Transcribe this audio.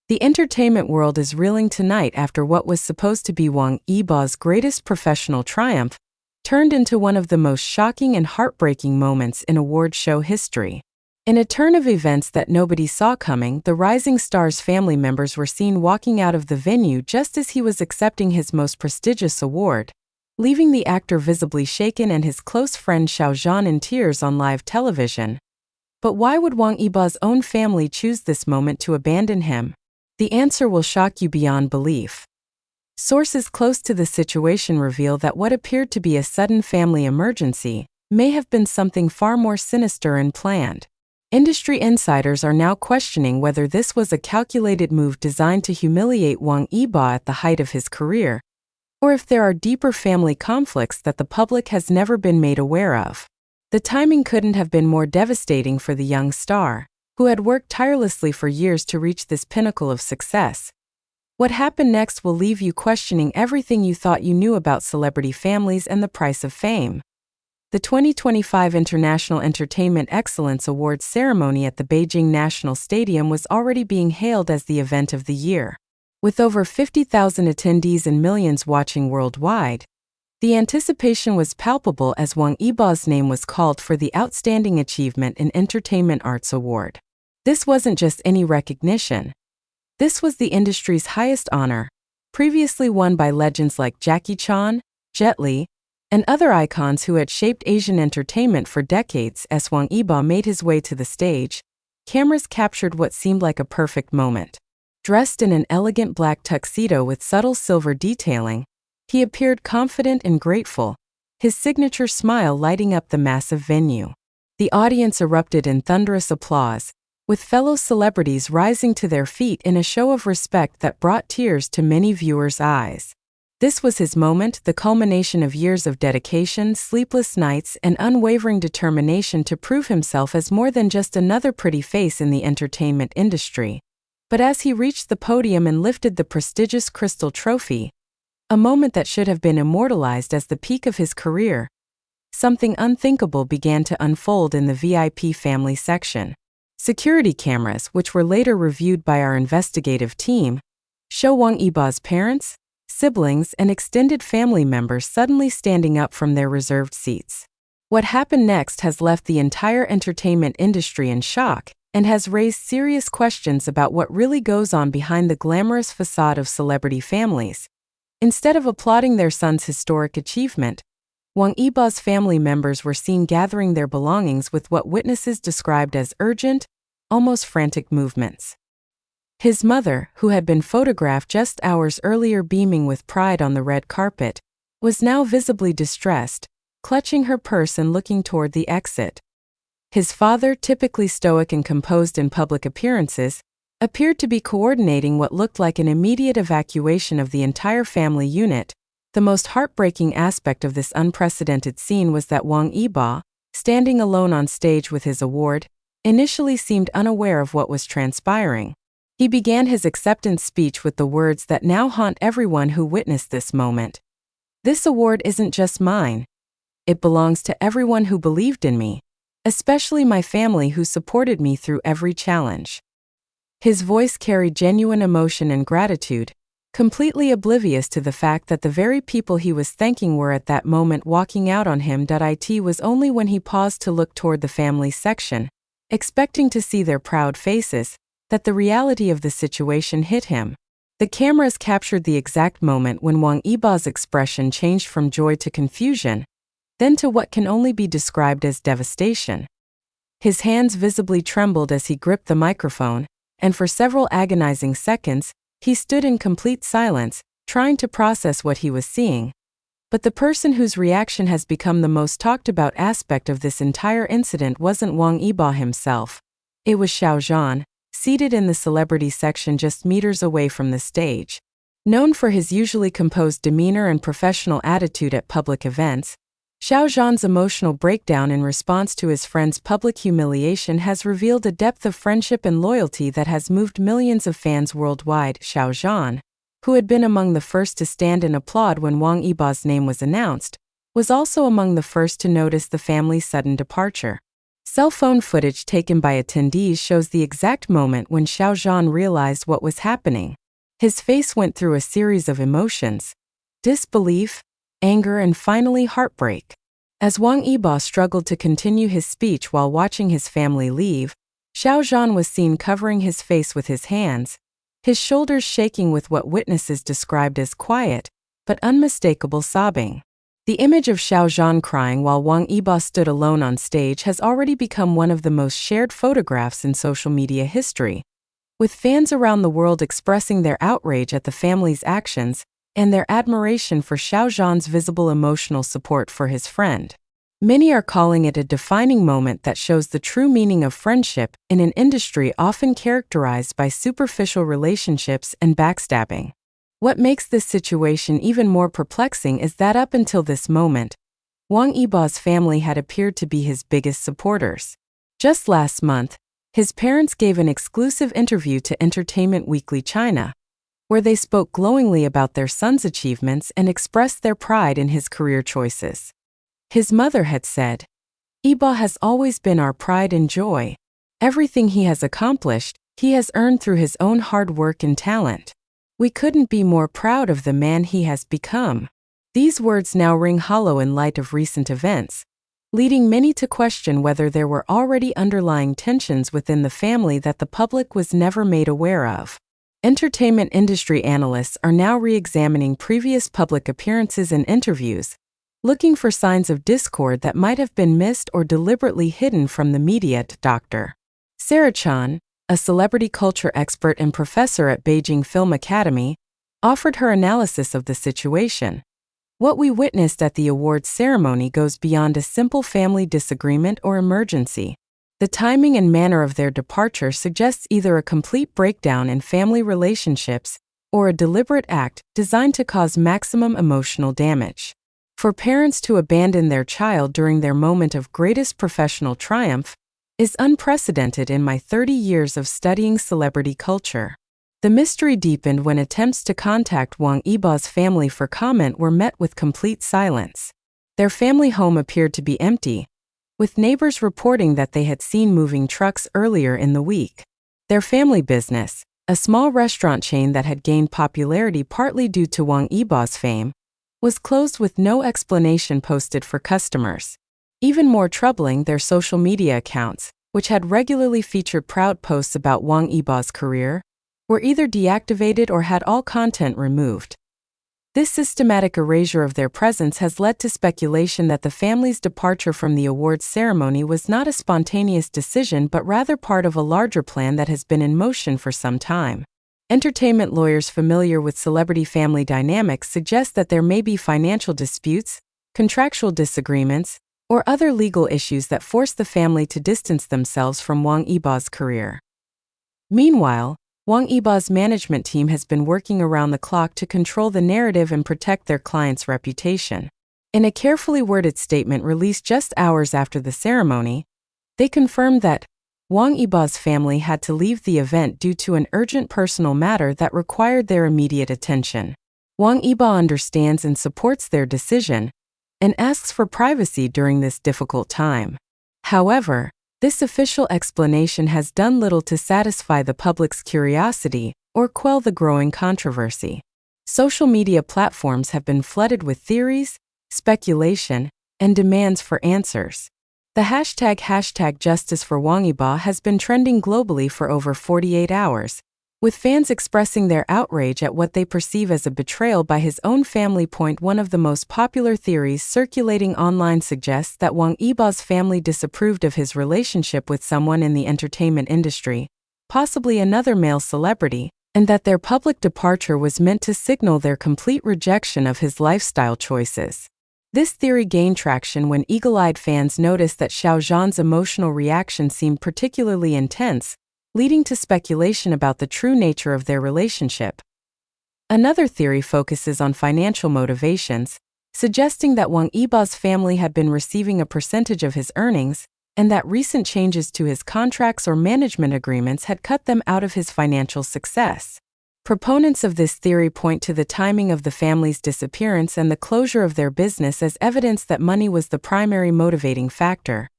The entertainment world is reeling tonight after what was supposed to be Wang Yibo's greatest professional triumph turned into one of the most shocking and heartbreaking moments in award show history. In a turn of events that nobody saw coming, the rising star's family members were seen walking out of the venue just as he was accepting his most prestigious award, leaving the actor visibly shaken and his close friend Xiao Zhan in tears on live television. But why would Wang Yibo's own family choose this moment to abandon him? The answer will shock you beyond belief. Sources close to the situation reveal that what appeared to be a sudden family emergency may have been something far more sinister and planned. Industry insiders are now questioning whether this was a calculated move designed to humiliate Wang Yibo at the height of his career, or if there are deeper family conflicts that the public has never been made aware of. The timing couldn't have been more devastating for the young star, who had worked tirelessly for years to reach this pinnacle of success. What happened next will leave you questioning everything you thought you knew about celebrity families and the price of fame. The 2025 International Entertainment Excellence Awards ceremony at the Beijing National Stadium was already being hailed as the event of the year. With over 50,000 attendees and millions watching worldwide, the anticipation was palpable as Wang Yibo's name was called for the Outstanding Achievement in Entertainment Arts Award. This wasn't just any recognition. This was the industry's highest honor, previously won by legends like Jackie Chan, Jet Li, and other icons who had shaped Asian entertainment for decades. As Wang Yibo made his way to the stage, cameras captured what seemed like a perfect moment. Dressed in an elegant black tuxedo with subtle silver detailing, he appeared confident and grateful, his signature smile lighting up the massive venue. The audience erupted in thunderous applause, with fellow celebrities rising to their feet in a show of respect that brought tears to many viewers' eyes. This was his moment, the culmination of years of dedication, sleepless nights, and unwavering determination to prove himself as more than just another pretty face in the entertainment industry. But as he reached the podium and lifted the prestigious crystal trophy, a moment that should have been immortalized as the peak of his career, something unthinkable began to unfold in the VIP family section. Security cameras, which were later reviewed by our investigative team, show Wang Yibo's parents, siblings, and extended family members suddenly standing up from their reserved seats. What happened next has left the entire entertainment industry in shock and has raised serious questions about what really goes on behind the glamorous facade of celebrity families. Instead of applauding their son's historic achievement, Wang Yibo's family members were seen gathering their belongings with what witnesses described as urgent, almost frantic movements. His mother, who had been photographed just hours earlier beaming with pride on the red carpet, was now visibly distressed, clutching her purse and looking toward the exit. His father, typically stoic and composed in public appearances, appeared to be coordinating what looked like an immediate evacuation of the entire family unit. The most heartbreaking aspect of this unprecedented scene was that Wang Yibo, standing alone on stage with his award, initially seemed unaware of what was transpiring. He began his acceptance speech with the words that now haunt everyone who witnessed this moment. "This award isn't just mine. It belongs to everyone who believed in me, especially my family who supported me through every challenge." His voice carried genuine emotion and gratitude, completely oblivious to the fact that the very people he was thanking were at that moment walking out on him. It was only when he paused to look toward the family section, expecting to see their proud faces, that the reality of the situation hit him. The cameras captured the exact moment when Wang Yibo's expression changed from joy to confusion, then to what can only be described as devastation. His hands visibly trembled as he gripped the microphone, and for several agonizing seconds, he stood in complete silence, trying to process what he was seeing. But the person whose reaction has become the most talked about aspect of this entire incident wasn't Wang Yibo himself. It was Xiao Zhan, seated in the celebrity section just meters away from the stage. Known for his usually composed demeanor and professional attitude at public events, Xiao Zhan's emotional breakdown in response to his friend's public humiliation has revealed a depth of friendship and loyalty that has moved millions of fans worldwide. Xiao Zhan, who had been among the first to stand and applaud when Wang Yibo's name was announced, was also among the first to notice the family's sudden departure. Cell phone footage taken by attendees shows the exact moment when Xiao Zhan realized what was happening. His face went through a series of emotions: disbelief, anger, and finally heartbreak. As Wang Yibo struggled to continue his speech while watching his family leave, Xiao Zhan was seen covering his face with his hands, his shoulders shaking with what witnesses described as quiet but unmistakable sobbing. The image of Xiao Zhan crying while Wang Yibo stood alone on stage has already become one of the most shared photographs in social media history, with fans around the world expressing their outrage at the family's actions and their admiration for Xiao Zhan's visible emotional support for his friend. Many are calling it a defining moment that shows the true meaning of friendship in an industry often characterized by superficial relationships and backstabbing. What makes this situation even more perplexing is that up until this moment, Wang Yibo's family had appeared to be his biggest supporters. Just last month, his parents gave an exclusive interview to Entertainment Weekly China, where they spoke glowingly about their son's achievements and expressed their pride in his career choices. His mother had said, "Yibo has always been our pride and joy. Everything he has accomplished, he has earned through his own hard work and talent. We couldn't be more proud of the man he has become." These words now ring hollow in light of recent events, leading many to question whether there were already underlying tensions within the family that the public was never made aware of. Entertainment industry analysts are now re-examining previous public appearances and interviews, looking for signs of discord that might have been missed or deliberately hidden from the media. Dr. Sarah Chan, a celebrity culture expert and professor at Beijing Film Academy, offered her analysis of the situation. What we witnessed at the awards ceremony goes beyond a simple family disagreement or emergency. The timing and manner of their departure suggests either a complete breakdown in family relationships or a deliberate act designed to cause maximum emotional damage. For parents to abandon their child during their moment of greatest professional triumph is unprecedented in my 30 years of studying celebrity culture. The mystery deepened when attempts to contact Wang Yibo's family for comment were met with complete silence. Their family home appeared to be empty, with neighbors reporting that they had seen moving trucks earlier in the week. Their family business, a small restaurant chain that had gained popularity partly due to Wang Yibo's fame, was closed with no explanation posted for customers. Even more troubling, their social media accounts, which had regularly featured proud posts about Wang Yibo's career, were either deactivated or had all content removed. This systematic erasure of their presence has led to speculation that the family's departure from the awards ceremony was not a spontaneous decision but rather part of a larger plan that has been in motion for some time. Entertainment lawyers familiar with celebrity family dynamics suggest that there may be financial disputes, contractual disagreements, or other legal issues that force the family to distance themselves from Wang Yibo's career. Meanwhile, Wang Yibo's management team has been working around the clock to control the narrative and protect their client's reputation. In a carefully worded statement released just hours after the ceremony, they confirmed that Wang Yibo's family had to leave the event due to an urgent personal matter that required their immediate attention. Wang Yibo understands and supports their decision and asks for privacy during this difficult time. However, this official explanation has done little to satisfy the public's curiosity or quell the growing controversy. Social media platforms have been flooded with theories, speculation, and demands for answers. The hashtag Justice for Wang Yibo has been trending globally for over 48 hours, with fans expressing their outrage at what they perceive as a betrayal by his own family. One of the most popular theories circulating online suggests that Wang Yibo's family disapproved of his relationship with someone in the entertainment industry, possibly another male celebrity, and that their public departure was meant to signal their complete rejection of his lifestyle choices. This theory gained traction when eagle-eyed fans noticed that Xiao Zhan's emotional reaction seemed particularly intense, leading to speculation about the true nature of their relationship. Another theory focuses on financial motivations, suggesting that Wang Yibo's family had been receiving a percentage of his earnings, and that recent changes to his contracts or management agreements had cut them out of his financial success. Proponents of this theory point to the timing of the family's disappearance and the closure of their business as evidence that money was the primary motivating factor.